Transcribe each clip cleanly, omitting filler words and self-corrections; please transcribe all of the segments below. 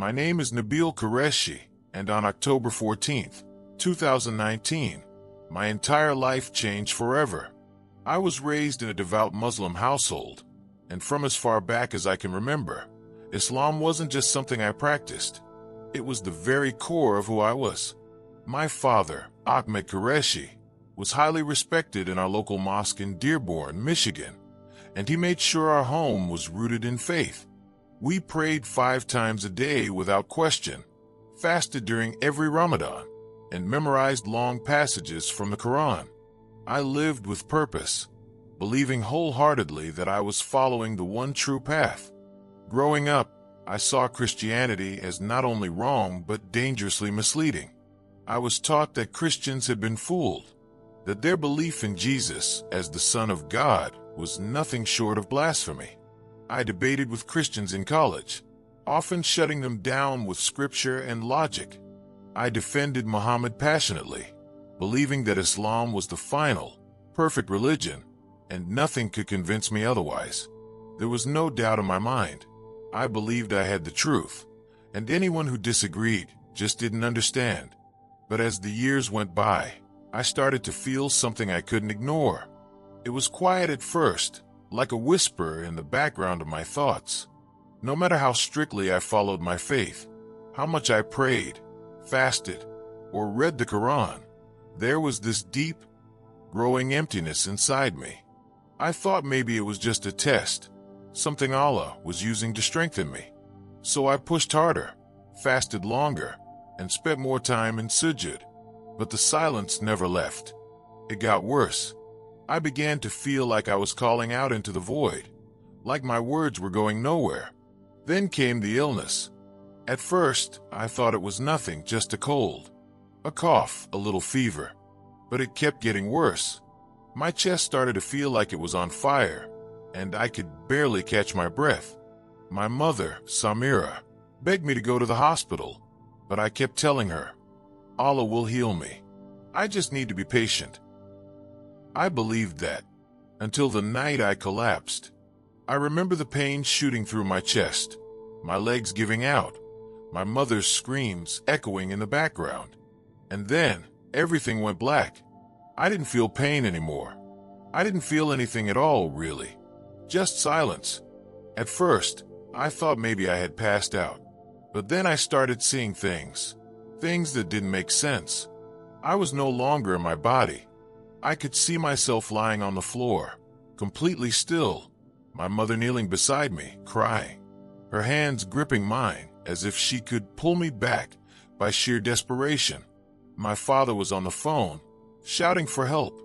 My name is Nabil Qureshi, and on October 14th, 2019, my entire life changed forever. I was raised in a devout Muslim household, and from as far back as I can remember, Islam wasn't just something I practiced. It was the very core of who I was. My father, Ahmed Qureshi, was highly respected in our local mosque in Dearborn, Michigan, and he made sure our home was rooted in faith. We prayed 5 times a day without question, fasted during every Ramadan, and memorized long passages from the Quran. I lived with purpose, believing wholeheartedly that I was following the one true path. Growing up, I saw Christianity as not only wrong but dangerously misleading. I was taught that Christians had been fooled, that their belief in Jesus as the Son of God was nothing short of blasphemy. I debated with Christians in college, often shutting them down with scripture and logic. I defended Muhammad passionately, believing that Islam was the final, perfect religion, and nothing could convince me otherwise. There was no doubt in my mind. I believed I had the truth, and anyone who disagreed just didn't understand. But as the years went by, I started to feel something I couldn't ignore. It was quiet at first, like a whisper in the background of my thoughts. No matter how strictly I followed my faith, how much I prayed, fasted, or read the Quran, there was this deep, growing emptiness inside me. I thought maybe it was just a test, something Allah was using to strengthen me. So I pushed harder, fasted longer, and spent more time in sujud. But the silence never left. It got worse. I began to feel like I was calling out into the void, like my words were going nowhere. Then came the illness. At first, I thought it was nothing, just a cold, a cough, a little fever. But it kept getting worse. My chest started to feel like it was on fire, and I could barely catch my breath. My mother, Samira, begged me to go to the hospital, but I kept telling her, Allah will heal me. I just need to be patient. I believed that, until the night I collapsed. I remember the pain shooting through my chest, my legs giving out, my mother's screams echoing in the background. And then, everything went black. I didn't feel pain anymore. I didn't feel anything at all, really. Just silence. At first, I thought maybe I had passed out. But then I started seeing things that didn't make sense. I was no longer in my body. I could see myself lying on the floor, completely still, my mother kneeling beside me, crying, her hands gripping mine as if she could pull me back by sheer desperation. My father was on the phone, shouting for help,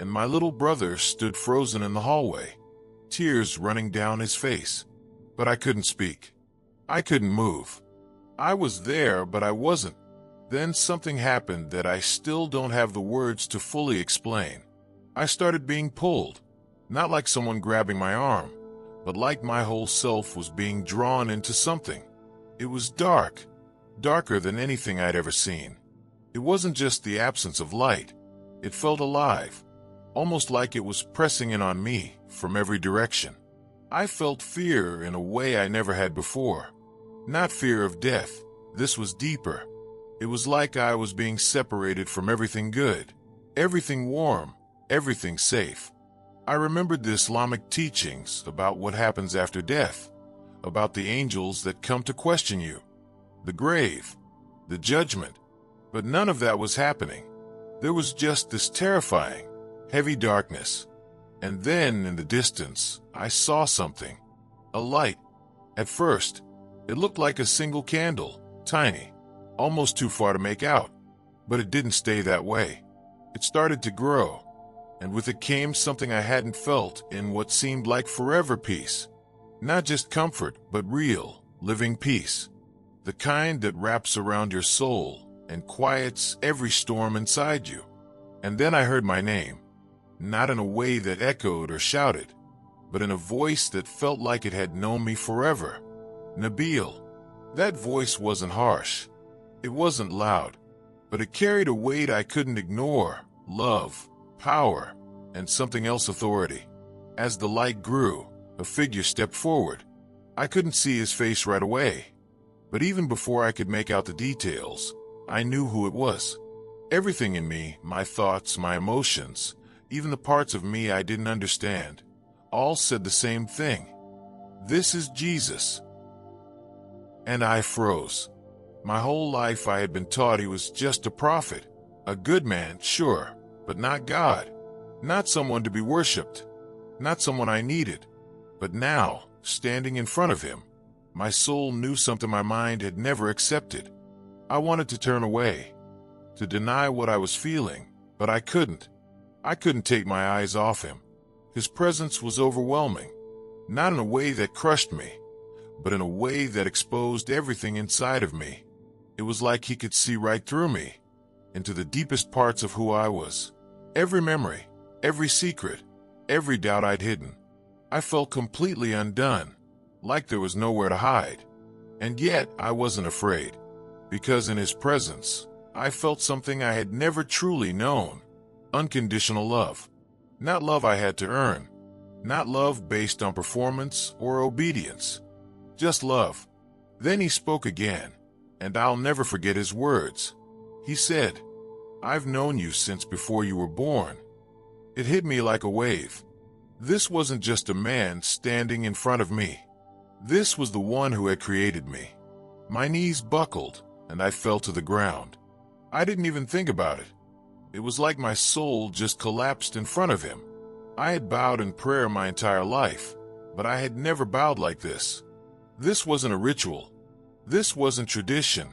and my little brother stood frozen in the hallway, tears running down his face. But I couldn't speak. I couldn't move. I was there, but I wasn't. Then something happened that I still don't have the words to fully explain. I started being pulled, not like someone grabbing my arm, but like my whole self was being drawn into something. It was dark, darker than anything I'd ever seen. It wasn't just the absence of light. It felt alive, almost like it was pressing in on me from every direction. I felt fear in a way I never had before. Not fear of death. This was deeper. It was like I was being separated from everything good, everything warm, everything safe. I remembered the Islamic teachings about what happens after death, about the angels that come to question you, the grave, the judgment. But none of that was happening. There was just this terrifying, heavy darkness. And then, in the distance, I saw something. A light. At first, it looked like a single candle, tiny, almost too far to make out. But it didn't stay that way. It started to grow, and with it came something I hadn't felt in what seemed like forever: peace. Not just comfort, but real, living peace. The kind that wraps around your soul and quiets every storm inside you. And then I heard my name, not in a way that echoed or shouted, but in a voice that felt like it had known me forever. Nabil. That voice wasn't harsh. It wasn't loud, but it carried a weight I couldn't ignore: love, power, and something else: authority. As the light grew, a figure stepped forward. I couldn't see his face right away, But even before I could make out the details, I knew who it was. Everything in me, my thoughts, my emotions, even the parts of me I didn't understand, all said the same thing. This is Jesus. And I froze. My whole life I had been taught he was just a prophet, a good man, sure, but not God, not someone to be worshipped, not someone I needed. But now, standing in front of him, my soul knew something my mind had never accepted. I wanted to turn away, to deny what I was feeling, but I couldn't. I couldn't take my eyes off him. His presence was overwhelming, not in a way that crushed me, but in a way that exposed everything inside of me. It was like he could see right through me, into the deepest parts of who I was. Every memory, every secret, every doubt I'd hidden. I felt completely undone, like there was nowhere to hide. And yet I wasn't afraid, because in his presence, I felt something I had never truly known. Unconditional love. Not love I had to earn. Not love based on performance or obedience. Just love. Then he spoke again, and I'll never forget his words. He said, "I've known you since before you were born." It hit me like a wave. This wasn't just a man standing in front of me. This was the one who had created me. My knees buckled, and I fell to the ground. I didn't even think about it. It was like my soul just collapsed in front of him. I had bowed in prayer my entire life, but I had never bowed like this. This wasn't a ritual. This wasn't tradition.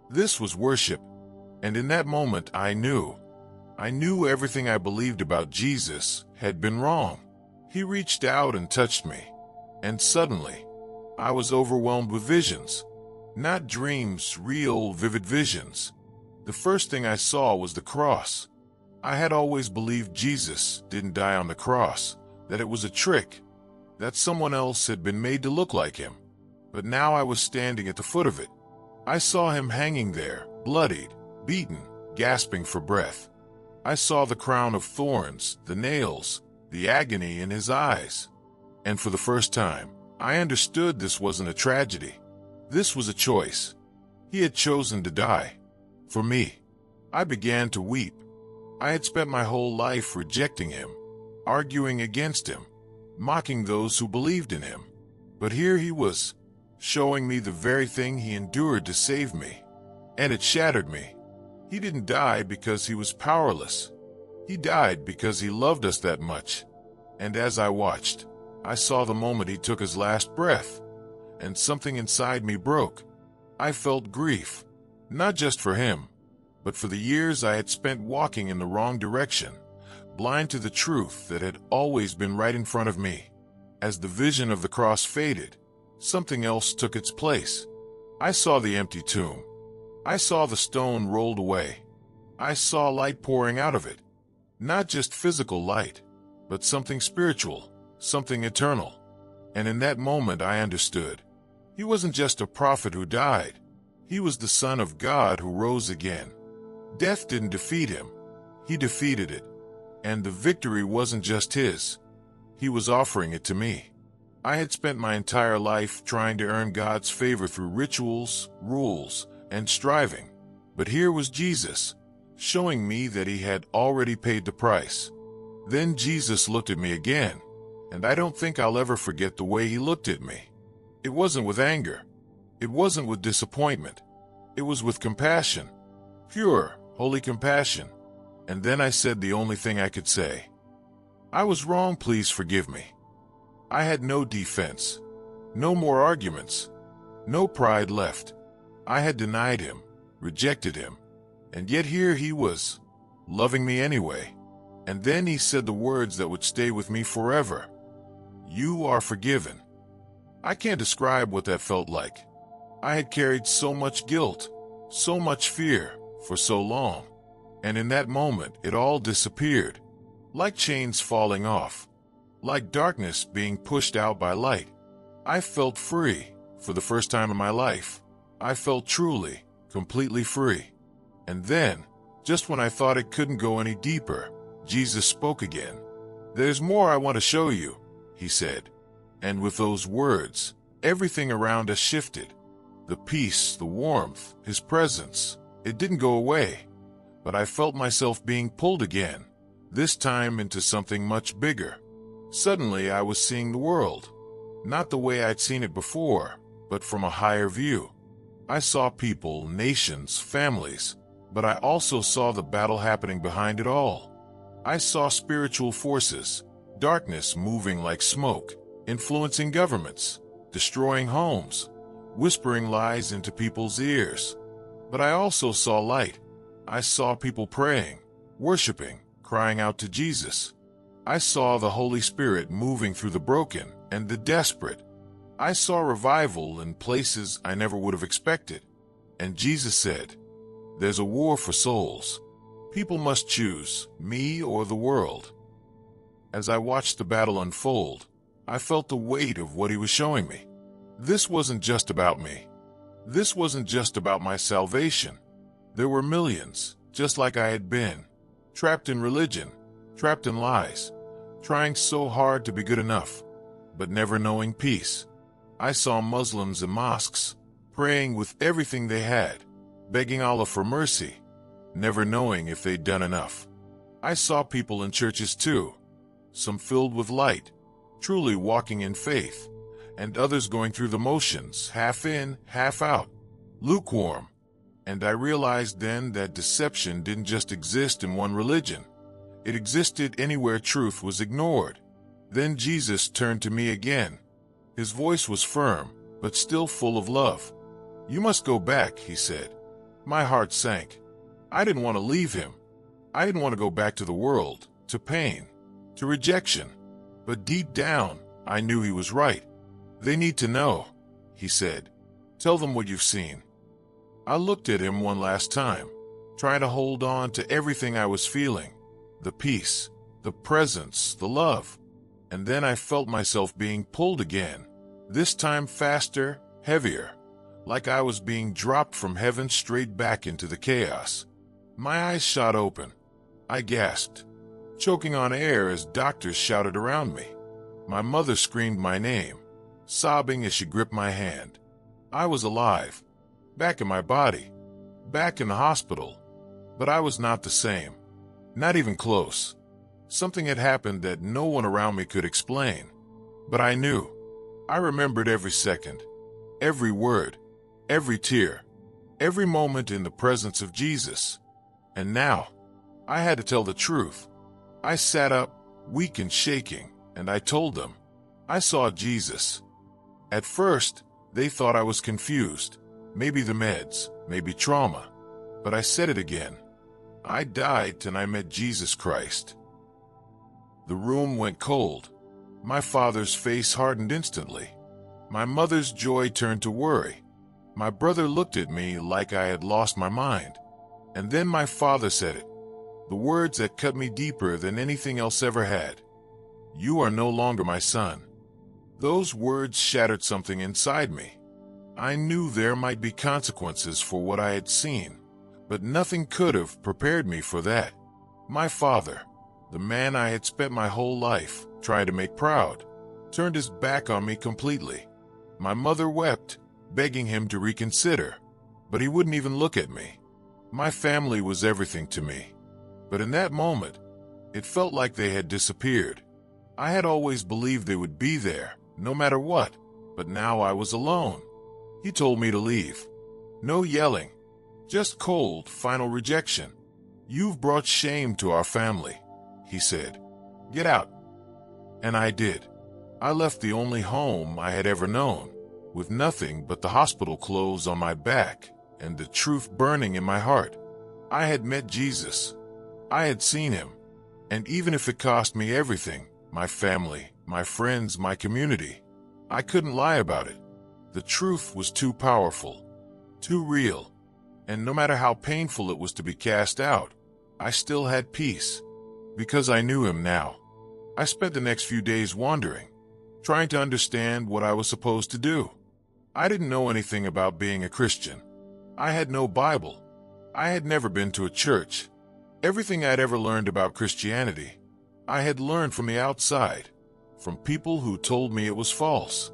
This was worship. And in that moment, I knew everything I believed about Jesus had been wrong. He reached out and touched me, and suddenly, I was overwhelmed with visions. Not dreams, real, vivid visions. The first thing I saw was the cross. I had always believed Jesus didn't die on the cross, that it was a trick, that someone else had been made to look like him. But now I was standing at the foot of it. I saw him hanging there, bloodied, beaten, gasping for breath. I saw the crown of thorns, the nails, the agony in his eyes. And for the first time, I understood this wasn't a tragedy. This was a choice. He had chosen to die. For me. I began to weep. I had spent my whole life rejecting him, arguing against him, mocking those who believed in him. But here he was, showing me the very thing he endured to save me. And it shattered me. He didn't die because he was powerless. He died because he loved us that much. And as I watched, I saw the moment he took his last breath, and something inside me broke. I felt grief, not just for him, but for the years I had spent walking in the wrong direction, blind to the truth that had always been right in front of me. As the vision of the cross faded, something else took its place. I saw the empty tomb. I saw the stone rolled away. I saw light pouring out of it. Not just physical light, but something spiritual, something eternal. And in that moment I understood. He wasn't just a prophet who died. He was the Son of God who rose again. Death didn't defeat him. He defeated it. And the victory wasn't just his. He was offering it to me. I had spent my entire life trying to earn God's favor through rituals, rules, and striving. But here was Jesus, showing me that he had already paid the price. Then Jesus looked at me again, and I don't think I'll ever forget the way he looked at me. It wasn't with anger. It wasn't with disappointment. It was with compassion. Pure, holy compassion. And then I said the only thing I could say. "I was wrong, please forgive me." I had no defense. No more arguments. No pride left. I had denied him, rejected him, and yet here he was, loving me anyway. And then he said the words that would stay with me forever. "You are forgiven." I can't describe what that felt like. I had carried so much guilt, so much fear, for so long. And in that moment, it all disappeared, like chains falling off, like darkness being pushed out by light. I felt free, for the first time in my life. I felt truly, completely free. And then, just when I thought it couldn't go any deeper, Jesus spoke again. "There's more I want to show you," he said. And with those words, everything around us shifted. The peace, the warmth, his presence, it didn't go away. But I felt myself being pulled again, this time into something much bigger. Suddenly I was seeing the world, not the way I'd seen it before, but from a higher view. I saw people, nations, families, but I also saw the battle happening behind it all. I saw spiritual forces, darkness moving like smoke, influencing governments, destroying homes, whispering lies into people's ears. But I also saw light. I saw people praying, worshiping, crying out to Jesus. I saw the Holy Spirit moving through the broken and the desperate. I saw revival in places I never would have expected. And Jesus said, "There's a war for souls. People must choose, me or the world." As I watched the battle unfold, I felt the weight of what he was showing me. This wasn't just about me. This wasn't just about my salvation. There were millions, just like I had been, trapped in religion, trapped in lies, trying so hard to be good enough, but never knowing peace. I saw Muslims in mosques, praying with everything they had, begging Allah for mercy, never knowing if they'd done enough. I saw people in churches too, some filled with light, truly walking in faith, and others going through the motions, half in, half out, lukewarm. And I realized then that deception didn't just exist in one religion. It existed anywhere truth was ignored. Then Jesus turned to me again. His voice was firm, but still full of love. "You must go back," he said. My heart sank. I didn't want to leave him. I didn't want to go back to the world, to pain, to rejection. But deep down, I knew he was right. "They need to know," he said. "Tell them what you've seen." I looked at him one last time, trying to hold on to everything I was feeling, the peace, the presence, the love. And then I felt myself being pulled again, this time faster, heavier, like I was being dropped from heaven straight back into the chaos. My eyes shot open. I gasped, choking on air as doctors shouted around me. My mother screamed my name, sobbing as she gripped my hand. I was alive, back in my body, back in the hospital, but I was not the same, not even close. Something had happened that no one around me could explain, but I knew. I remembered every second, every word, every tear, every moment in the presence of Jesus. And now, I had to tell the truth. I sat up, weak and shaking, and I told them, I saw Jesus. At first, they thought I was confused. Maybe the meds, maybe trauma. But I said it again. I died and I met Jesus Christ. The room went cold. My father's face hardened instantly. My mother's joy turned to worry. My brother looked at me like I had lost my mind. And then my father said it, the words that cut me deeper than anything else ever had. "You are no longer my son." Those words shattered something inside me. I knew there might be consequences for what I had seen, but nothing could have prepared me for that. My father, the man I had spent my whole life trying to make proud, turned his back on me completely. My mother wept, begging him to reconsider, but he wouldn't even look at me. My family was everything to me, but in that moment, it felt like they had disappeared. I had always believed they would be there, no matter what, but now I was alone. He told me to leave. No yelling, just cold, final rejection. "You've brought shame to our family," he said. "Get out." And I did. I left the only home I had ever known, with nothing but the hospital clothes on my back and the truth burning in my heart. I had met Jesus. I had seen him. And even if it cost me everything, my family, my friends, my community, I couldn't lie about it. The truth was too powerful, too real. And no matter how painful it was to be cast out, I still had peace, because I knew him now. I spent the next few days wandering, trying to understand what I was supposed to do. I didn't know anything about being a Christian. I had no Bible. I had never been to a church. Everything I'd ever learned about Christianity, I had learned from the outside, from people who told me it was false.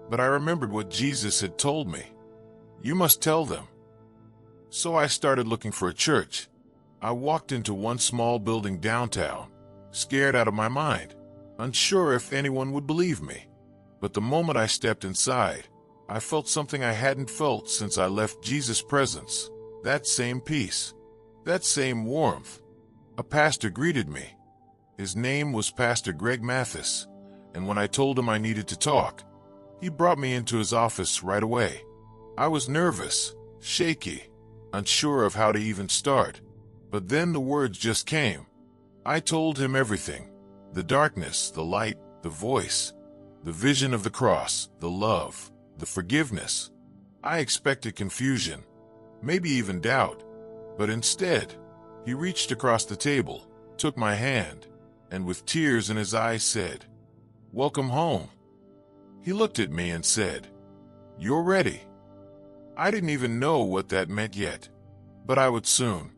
But I remembered what Jesus had told me. You must tell them." So I started looking for a church. I walked into one small building downtown, scared out of my mind, unsure if anyone would believe me. But the moment I stepped inside, I felt something I hadn't felt since I left Jesus' presence. That same peace, that same warmth. A pastor greeted me. His name was Pastor Greg Mathis, and when I told him I needed to talk, he brought me into his office right away. I was nervous, shaky, unsure of how to even start, but then the words just came. I told him everything: the darkness, the light, the voice, the vision of the cross, the love, the forgiveness. I expected confusion, maybe even doubt, but instead, he reached across the table, took my hand, and with tears in his eyes said, "Welcome home." He looked at me and said, "You're ready." I didn't even know what that meant yet, but I would soon.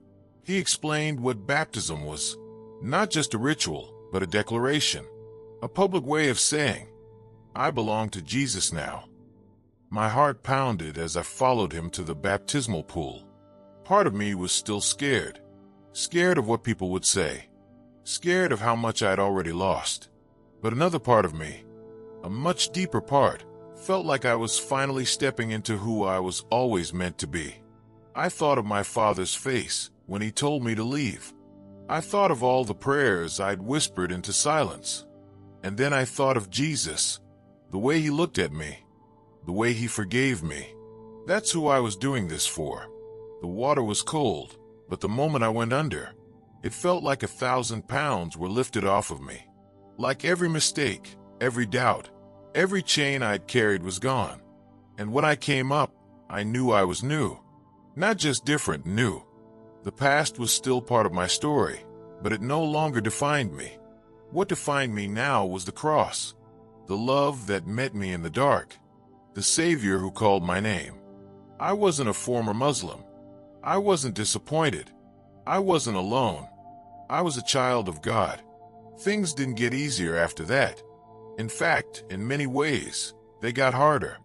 He explained what baptism was, not just a ritual, but a declaration, a public way of saying, "I belong to Jesus now." My heart pounded as I followed him to the baptismal pool. Part of me was still scared, scared of what people would say, scared of how much I'd already lost. But another part of me, a much deeper part, felt like I was finally stepping into who I was always meant to be. I thought of my father's face when he told me to leave. I thought of all the prayers I'd whispered into silence. And then I thought of Jesus, the way he looked at me, the way he forgave me. That's who I was doing this for. The water was cold, but the moment I went under, it felt like 1,000 pounds were lifted off of me. Like every mistake, every doubt, every chain I'd carried was gone. And when I came up, I knew I was new. Not just different, new. The past was still part of my story, but it no longer defined me. What defined me now was the cross, the love that met me in the dark, the Savior who called my name. I wasn't a former Muslim. I wasn't disappointed. I wasn't alone. I was a child of God. Things didn't get easier after that. In fact, in many ways, they got harder.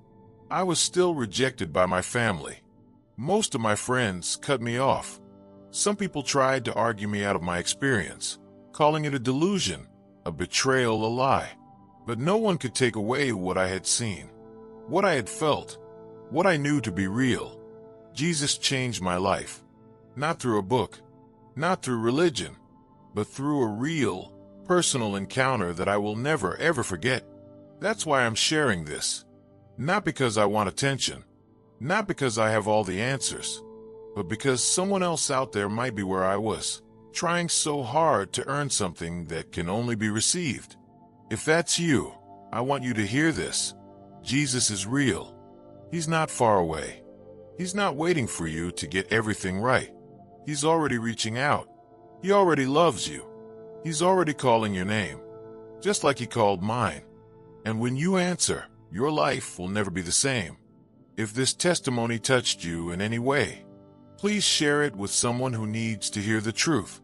I was still rejected by my family. Most of my friends cut me off. Some people tried to argue me out of my experience, calling it a delusion, a betrayal, a lie. But no one could take away what I had seen, what I had felt, what I knew to be real. Jesus changed my life, not through a book, not through religion, but through a real, personal encounter that I will never, ever forget. That's why I'm sharing this. Not because I want attention, not because I have all the answers, but because someone else out there might be where I was, trying so hard to earn something that can only be received. If that's you, I want you to hear this. Jesus is real. He's not far away. He's not waiting for you to get everything right. He's already reaching out. He already loves you. He's already calling your name, just like he called mine. And when you answer, your life will never be the same. If this testimony touched you in any way, please share it with someone who needs to hear the truth.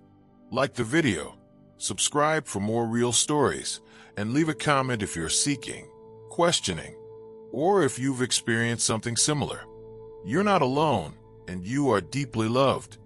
Like the video, subscribe for more real stories, and leave a comment if you're seeking, questioning, or if you've experienced something similar. You're not alone, and you are deeply loved.